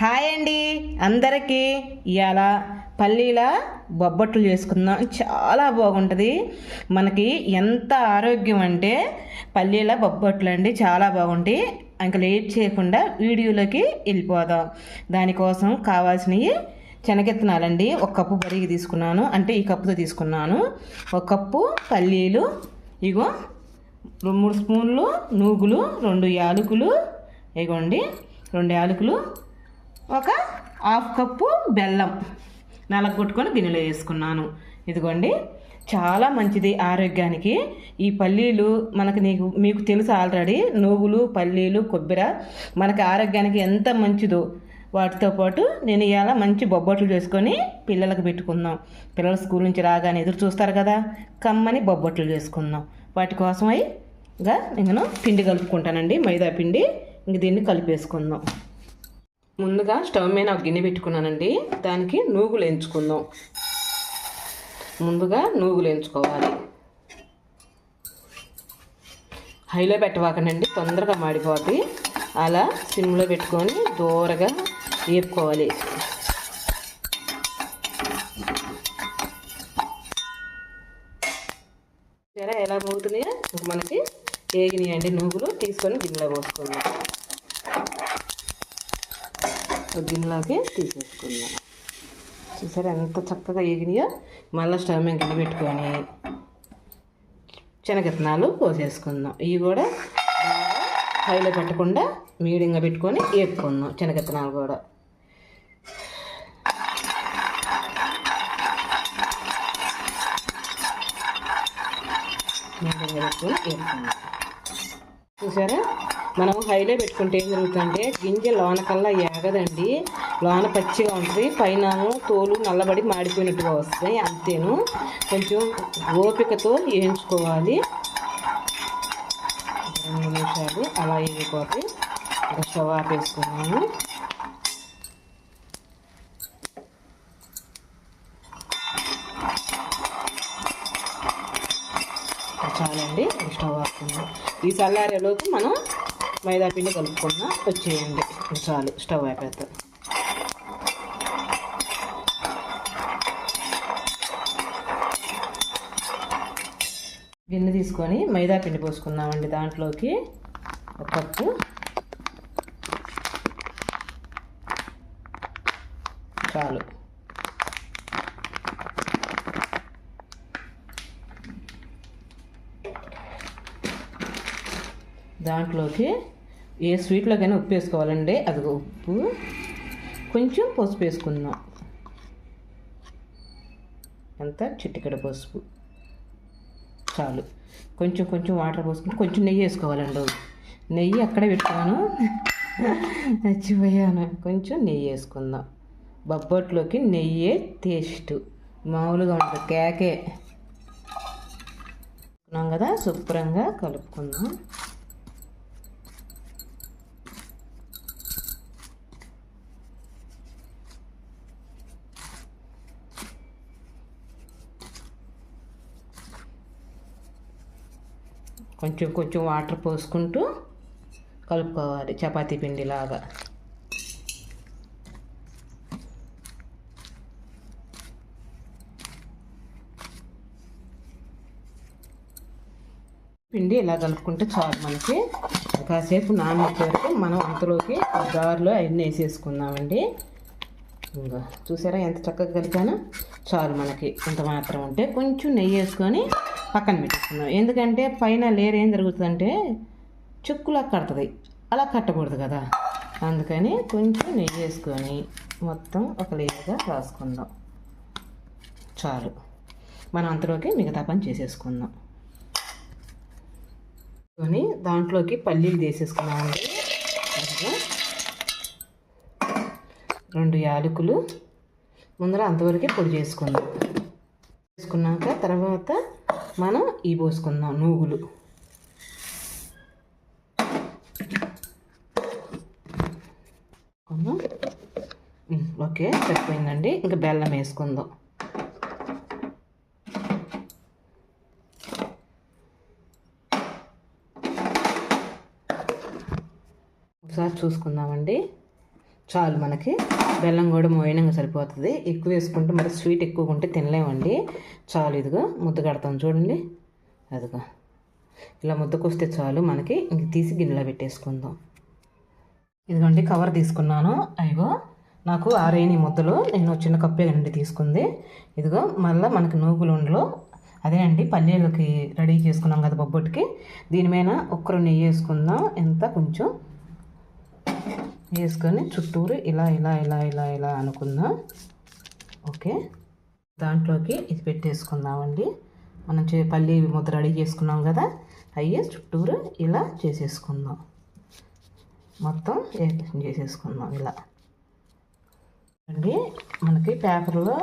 Hi అండి అందరికీ. ఇవాళ పల్లీల బొబ్బట్లు చేసుకుందాం. చాలా బాగుంటుంది. మనకి ఎంత ఆరోగ్యం అంటే పల్లీల బొబ్బట్లు అండి, చాలా బాగుంటాయి. ఇంకా లేట్ చేయకుండా వీడియోలోకి వెళ్ళిపోదాం. దానికోసం కావాల్సినవి శనగెత్తనాలండి. ఒక కప్పు బరిగి తీసుకున్నాను, అంటే ఈ కప్పుతో తీసుకున్నాను. ఒక కప్పు పల్లీలు, ఇగో 3 స్పూన్లు నూగులు, 2 యాలకులు, ఇగోండి 2 యాలకులు, ఒక హాఫ్ కప్పు బెల్లం నలగొట్టుకొని గిన్నెలో వేసుకున్నాను. ఇదిగోండి, చాలా మంచిది ఆరోగ్యానికి ఈ పల్లీలు. మీకు తెలుసు ఆల్రెడీ, నువ్వులు, పల్లీలు, కొబ్బరి మనకి ఆరోగ్యానికి ఎంత మంచిదో. వాటితో పాటు నేను ఇవాళ మంచి బొబ్బట్లు చేసుకొని పిల్లలకు పెట్టుకుందాం. పిల్లలు స్కూల్ నుంచి రాగానే ఎదురు చూస్తారు కదా, కమ్మని బొబ్బట్లు చేసుకుందాం. వాటి కోసమై నేను పిండి కలుపుకుంటానండి, మైదా పిండి. ఇంక దీన్ని కలిపేసుకుందాం. ముందుగా స్టవ్ మీద ఒక గిన్నె పెట్టుకున్నానండి. దానికి నూగులు ఎంచుకుందాం. ముందుగా నూగులు ఎంచుకోవాలి. హైలో పెట్టవాకనండి, తొందరగా మాడిపోద్ది. అలా సిమ్లో పెట్టుకొని దూరగా వేపుకోవాలి. సరే, ఎలా మోగుతున్నాయో మనకి ఏగినాయండి. నూగులు తీసుకొని గిన్నెలో పోసుకుందాం. గిన్నెలోకి తీసేసుకుందాం. చూసారా ఎంత చక్కగా ఎగినాయో. మళ్ళీ స్టవ్ మీద గిన్నె పెట్టుకొని శనగెత్తనాలు పోసేసుకుందాం. ఇవి కూడా హైలో పెట్టకుండా మీడియంగా పెట్టుకొని వేపుకుందాం. శనగెత్తనాలు కూడా మీడియంగా పెట్టుకొని వేపుకుందాం. చూసారా, మనం హైలో పెట్టుకుంటే ఏం జరుగుతుందంటే గింజ లోనకల్లా ఏగదండి. లోన పచ్చిగా ఉంటుంది, పైన తోలు నల్లబడి మాడిపోయినట్టుగా వస్తాయి. అంతేను, కొంచెం ఓపికతో వేయించుకోవాలి. 2 నిమిషాలు అలా వేగిపోతే ఒక స్టవ్ ఆపేసుకున్నాము. చాలండి, స్టవ్ ఆపుకుందాం. ఈ చల్లారేలోపు మనం మైదా పిండి కలుపుకుందాం. వచ్చేయండి, చాలు, స్టవ్ ఆపేద్దాం. గిన్నె తీసుకొని మైదా పిండి పోసుకుందామండి. దాంట్లోకి ఒక కప్పు, చాలు. దాంట్లోకి ఏ స్వీట్లోకైనా ఉప్పు వేసుకోవాలండి. అది ఉప్పు, కొంచెం పసుపు వేసుకుందాం. అంతా చిటికెడ పసుపు, చాలు. కొంచెం కొంచెం వాటర్ పోసుకుని కొంచెం నెయ్యి వేసుకోవాలండి. నెయ్యి అక్కడే పెట్టుకున్నాను, మర్చిపోయాను. కొంచెం నెయ్యి వేసుకుందాం. బొబ్బట్లోకి నెయ్యే టేస్ట్, మామూలుగా ఉంటుంది, కేకే కదా. శుభ్రంగా కలుపుకుందాం. కొంచెం కొంచెం వాటర్ పోసుకుంటూ కలుపుకోవాలి, చపాతీ పిండిలాగా. పిండి ఇలా కలుపుకుంటే చాలు. మనకి కాసేపు నానబెట్టే వరకు మనం అంతలోకి జారులో అవన్నీ వేసేసుకుందామండి. ఇంకా చూసారా ఎంత చక్కగా కలిపానో. చాలు, మనకి ఇంత మాత్రం ఉంటే కొంచెం నెయ్యి వేసుకొని పక్కన పెట్టేసుకుందాం. ఎందుకంటే పైన లేయర్ ఏం జరుగుతుందంటే చుక్కులా కడుతుంది, అలా కట్టకూడదు కదా. అందుకని కొంచెం నెయ్యి వేసుకొని మొత్తం ఒక లేయర్గా రాసుకుందాం. చాలు, మనం అంతలోకి మిగతా పని చేసేసుకుందాం. దాంట్లోకి పల్లీలు తీసేసుకున్నామండి. 2 యాలకులు ముందర అంతవరకే పొడి చేసుకుందాం. వేసుకున్నాక తర్వాత మనం ఇవి పోసుకుందాం, నూగులు. ఓకే, సరిపోయిందండి. ఇంకా బెల్లం వేసుకుందాం. ఒకసారి చూసుకుందామండి. చాలు మనకి. బెల్లం కూడా మోయనంగా సరిపోతుంది. ఎక్కువ వేసుకుంటే మరి స్వీట్ ఎక్కువ ఉంటే తినలేమండి. చాలు, ఇదిగో ముద్ద కడతాం చూడండి. అదిగో ఇలా ముద్దకొస్తే చాలు మనకి. ఇంక తీసి గిన్నెలో పెట్టేసుకుందాం. ఇదిగోండి కవర్ తీసుకున్నాను. అయ్యో నాకు 6 ముద్దలు నేను చిన్న కప్పే నుండి తీసుకుంది. ఇదిగో మళ్ళీ మనకి నూగులు ఉండలో అదే అండి పల్లీలకి రెడీ చేసుకున్నాం కదా బొబ్బట్టుకి. దీని మీద ఒక్కరు నెయ్యి వేసుకుందాం. ఎంత కొంచెం వేసుకొని చుట్టూరు ఇలా ఇలా ఇలా ఇలా ఇలా అనుకుందాం. ఓకే, దాంట్లోకి ఇది పెట్టేసుకుందామండి. మనం పల్లీ ముద్ద రెడీ చేసుకున్నాం కదా, అయ్యే చుట్టూరు ఇలా చేసేసుకుందాం. మొత్తం చేసేసుకుందాం ఇలా అండి. మనకి పేపర్లో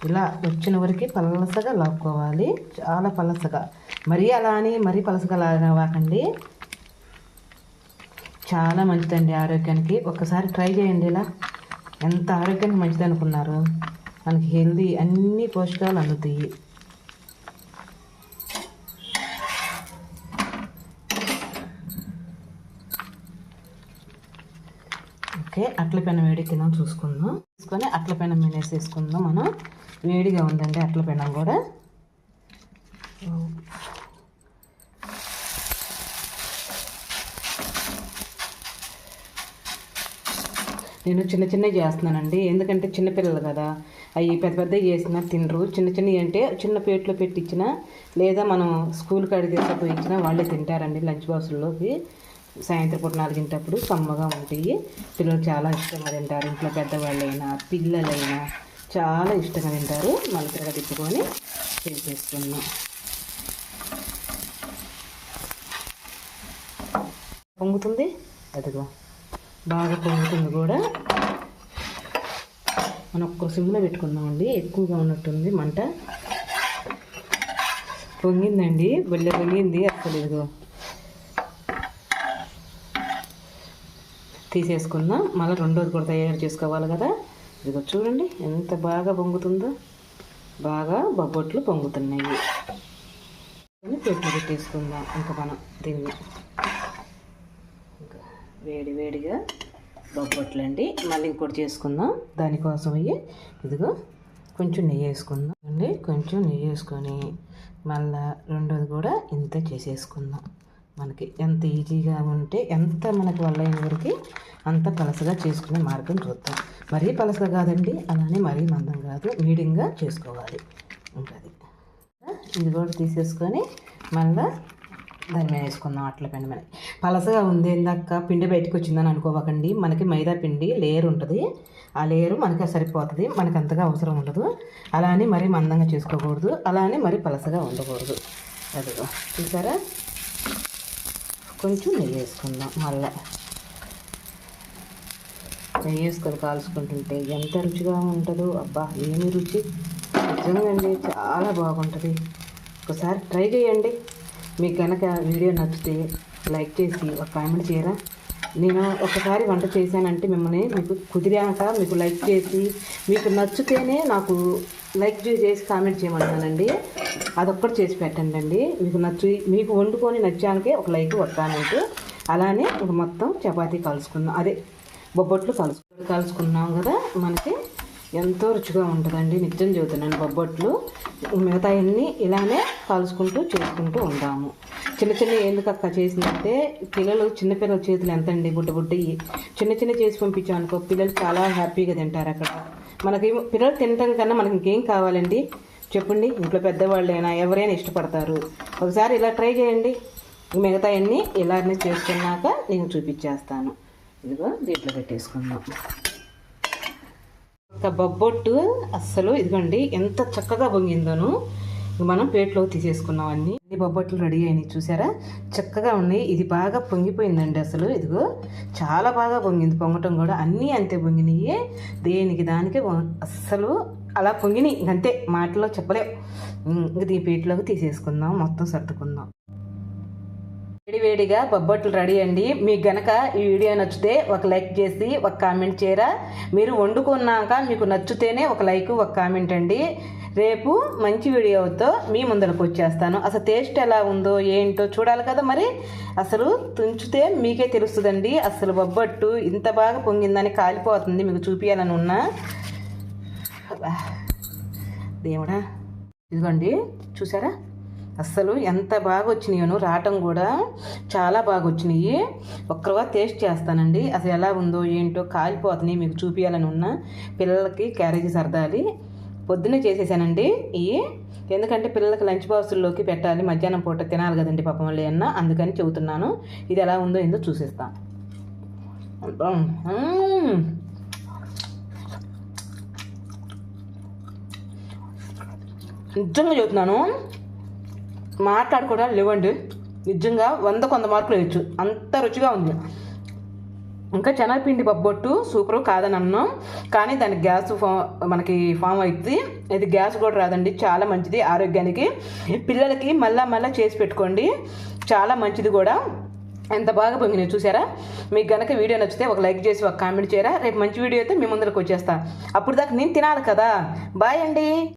ఇలా వచ్చిన వరకు పలసగా లాక్కోవాలి. చాలా పలసగా, మరీ అలా అని మరీ పలసగా లాగవాకండి. చాలా మంచిదండి ఆరోగ్యానికి. ఒక్కసారి ట్రై చేయండి. ఇలా ఎంత ఆరోగ్యానికి మంచిది అనుకున్నారు. మనకి హెల్దీ అన్ని పోషకాలు అందుతాయి. ఓకే, అట్ల పెనం వేడికినా చూసుకుందాం. తీసుకొని అట్ల పెనం మీద వేసేసుకుందాం. మనం వేడిగా ఉందండి అట్ల పెనం కూడా. నేను చిన్న చిన్నవి చేస్తున్నానండి, ఎందుకంటే చిన్నపిల్లలు కదా, అవి పెద్ద పెద్దవి చేసినా తినరు. చిన్న చిన్నవి అంటే చిన్న ప్లేట్లో పెట్టించినా లేదా మనం స్కూల్ కాడికి తీసుకుపోయి ఇచ్చినా వాళ్ళే తింటారండి. లంచ్ బాక్సుల్లోకి సాయంత్రం పూట 4 సమ్మగా ఉంటాయి. పిల్లలు చాలా ఇష్టంగా తింటారు. ఇంట్లో పెద్దవాళ్ళైనా పిల్లలైనా చాలా ఇష్టంగా తింటారు. మళ్ళీ తిప్పుకొని చేసేస్తున్నాం. పొంగుతుంది, అదిగో బాగా పొంగుతుంది కూడా. మనం ఒక్క సిమ్లో పెట్టుకుందామండి. ఎక్కువగా ఉన్నట్టుంది మంట. పొంగిందండి, బొల్లె పొంగింది అసలు. ఇదిగో తీసేసుకుందాం. మళ్ళీ రెండోది కూడా తయారు చేసుకోవాలి కదా. ఇదిగో చూడండి ఎంత బాగా పొంగుతుందో. బాగా బొబ్బట్లు పొంగుతున్నాయి. ప్లేట్లో పెట్టేసుకుందాం. ఇంకా మనం దీన్ని వేడి వేడిగా బొబ్బట్లు అండి. మళ్ళీ ఇంకోటి చేసుకుందాం. దానికోసం ఇదిగో కొంచెం నెయ్యి వేసుకుందాం అండి. కొంచెం నెయ్యి వేసుకొని మళ్ళీ రెండోది కూడా ఇంత చేసేసుకుందాం. మనకి ఎంత ఈజీగా ఉంటే ఎంత మనకు వల్ల అయిన వరకు అంత పలసగా చేసుకునే మార్గం చూద్దాం. మరీ పలసగా కాదండి, అలానే మరీ మందం కాదు, మీడియంగా చేసుకోవాలి. ఇంకా ఇది కూడా తీసేసుకొని మళ్ళీ దాని మీద వేసుకుందాం. అట్ల పిండి మీద పలసగా ఉంది ఇందాక పిండి బయటకు వచ్చిందని అనుకోవకండి. మనకి మైదా పిండి లేయర్ ఉంటుంది. ఆ లేయరు మనకి సరిపోతుంది. మనకు అంతగా అవసరం ఉండదు. అలా అని మరీ మందంగా చేసుకోకూడదు, అలా అని మరీ పలసగా ఉండకూడదు. అదిగో చూసారా, కొంచెం నెయ్యి వేసుకుందాం. మళ్ళీ నెయ్యి వేసుకొని కాల్చుకుంటుంటే ఎంత రుచిగా ఉంటుందో. అబ్బా ఏమి రుచి, నిజంగా అండి చాలా బాగుంటుంది. ఒకసారి ట్రై చేయండి. మీకు కనుక వీడియో నచ్చితే లైక్ చేసి ఒక కామెంట్ చేయరా. నేను ఒకసారి వంట చేశానంటే మిమ్మల్ని మీకు కుదిరాక మీకు లైక్ చేసి మీకు నచ్చితేనే నాకు లైక్ చేసి కామెంట్ చేయమంటానండి. అదొక్కటి చేసి పెట్టండి అండి. మీకు వండుకొని నచ్చాకే ఒక లైక్ ఒక కామెంట్. అలానే ఇంక మొత్తం చపాతీ కలుసుకుందాం. అదే బొబ్బట్లు కలుసుకున్నాం కదా. మనకి ఎంతో రుచిగా ఉంటుందండి. నిజం చెబుతున్నాను. బొబ్బట్లు మిగతా అన్నీ ఇలానే కలుసుకుంటూ చేసుకుంటూ ఉంటాము. చిన్న చిన్న ఎందుకు అక్క చేసిందంటే చిన్నపిల్లల చేతులు ఎంత అండి బుడ్డయి చిన్న చేసి పంపించాం అనుకో, పిల్లలు చాలా హ్యాపీగా తింటారు. అక్కడ మనకి పిల్లలు తినటం కన్నా మనకి ఇంకేం కావాలండి చెప్పండి. ఇంట్లో పెద్దవాళ్ళైనా ఎవరైనా ఇష్టపడతారు. ఒకసారి ఇలా ట్రై చేయండి. మిగతా అన్నీ ఇలానే చేసుకున్నాక నేను చూపించేస్తాను. ఇదిగో దీంట్లో పెట్టేసుకుందాం. ఒక బొబ్బొట్టు అస్సలు ఇదిగోండి ఎంత చక్కగా పొంగిందోను. మనం ప్లేట్లో తీసేసుకున్నాం. అన్నీ బొబ్బట్లు రెడీ అయినాయి చూసారా, చక్కగా ఉన్నాయి. ఇది బాగా పొంగిపోయిందండి అసలు. ఇదిగో చాలా బాగా పొంగింది. పొంగటం కూడా అన్నీ అంతే పొంగినాయి. దేనికి దానికి అస్సలు అలా పొంగినాయి. ఇంకంతే, మాటలో చెప్పలేవు. ఇంక ఈ ప్లేట్లోకి తీసేసుకుందాం. మొత్తం సర్దుకుందాం. వేడివేడిగా బొబ్బట్లు రెడీ అండి. మీకు గనక ఈ వీడియో నచ్చితే ఒక లైక్ చేసి ఒక కామెంట్ చేయరా. మీరు వండుకున్నాక మీకు నచ్చితేనే ఒక లైక్ ఒక కామెంట్ అండి. రేపు మంచి వీడియోతో మీ ముందరకు వచ్చేస్తాను. అసలు టేస్ట్ ఎలా ఉందో ఏంటో చూడాలి కదా, మరి అసలు తుంచితే మీకే తెలుస్తుందండి. అసలు బొబ్బట్టు ఇంత బాగా పొంగిందని కాలిపోతుంది, మీకు చూపించాలని ఉన్నా. దేవుడా, ఇదిగోండి చూసారా అస్సలు ఎంత బాగా వచ్చినాయో, రావటం కూడా చాలా బాగా వచ్చినాయి. ఒక్కరుగా టేస్ట్ చేస్తానండి, అసలు ఎలా ఉందో ఏంటో. కాలిపోతున్నాయి, మీకు చూపించాలని ఉన్నా. పిల్లలకి క్యారేజీ సర్దాలి, పొద్దున్నే చేసేసానండి ఇవి. ఎందుకంటే పిల్లలకి లంచ్ బాక్సుల్లోకి పెట్టాలి, మధ్యాహ్నం పూట తినాలి కదండి పాపం వాళ్ళు అన్న, అందుకని చెబుతున్నాను. ఇది ఎలా ఉందో ఏందో చూసేస్తాను. నిజంగా చెబుతున్నాను, మాట్లాడుకోవడం లేవండి. నిజంగా 100 మార్కులు వేయచ్చు, అంత రుచిగా ఉంది. ఇంకా శనగపిండి బొబ్బట్టు సూపరు కాదని అన్నాం, కానీ దానికి గ్యాస్ మనకి ఫామ్ అవుతుంది. ఇది గ్యాస్ కూడా రాదండి, చాలా మంచిది ఆరోగ్యానికి. పిల్లలకి మళ్ళా చేసి పెట్టుకోండి, చాలా మంచిది కూడా. ఎంత బాగా పొంగినాయి చూసారా. మీకు కనుక వీడియో నచ్చితే ఒక లైక్ చేసి ఒక కామెంట్ చేయరా. రేపు మంచి వీడియో అయితే మీ ముందరకు వచ్చేస్తా. అప్పుడు దాకా నేను తినాలి కదా. బాయ్ అండి.